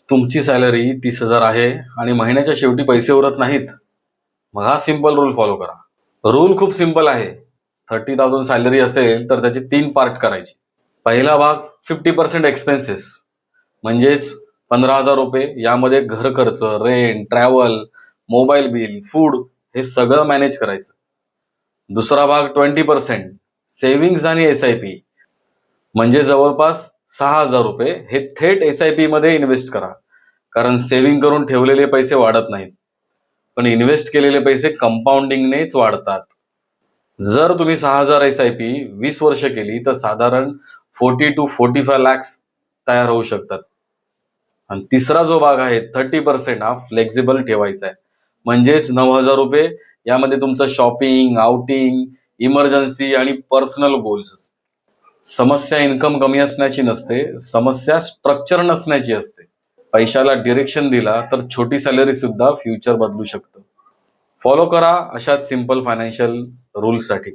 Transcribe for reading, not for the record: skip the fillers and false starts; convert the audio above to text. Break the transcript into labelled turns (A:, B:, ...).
A: तुमची सॅलरी 30,000 आहे आणि महिन्याच्या शेवटी पैसे उरत नाहीत, मग हा सिंपल रूल फॉलो करा. रूल खूप सिंपल आहे. 30,000 सॅलरी असेल तर त्याचे 3 पार्ट करायचे. पहिला भाग 50% एक्सपेन्सेस, म्हणजेच 15,000 रुपये. यामध्ये घर खर्च, rent, travel, mobile bill, food हे सगळं मॅनेज करायचं. दुसरा भाग 20% सेव्हिंग्ज आणि SIP, म्हणजे जवळपास 6,000 रुपये हे थेट SIP मध्ये इन्व्हेस्ट करा. कारण सेव्हिंग करून ठेवलेले पैसे वाढत नाहीत, पण इन्व्हेस्ट केलेले पैसे कंपाऊंडिंगनेच वाढतात. जर तुम्ही 6,000 SIP 20 वर्ष केली तर साधारण 40 to 45 lakhs तयार होऊ शकतात. आणि तिसरा जो भाग आहे 30% हा फ्लेक्झिबल ठेवायचा आहे. म्हणजेच 9,000 रुपये यामध्ये तुमचं शॉपिंग, आउटिंग, इमर्जन्सी आणि पर्सनल गोल्स. समस्या इन्कम कमी असण्याची नसते, समस्या स्ट्रक्चर नसण्याची असते. पैशाला डिरेक्शन दिला तर छोटी सॅलरी सुद्धा फ्युचर बदलू शकतं. फॉलो करा अशाच सिंपल फायनान्शियल रूल्ससाठी.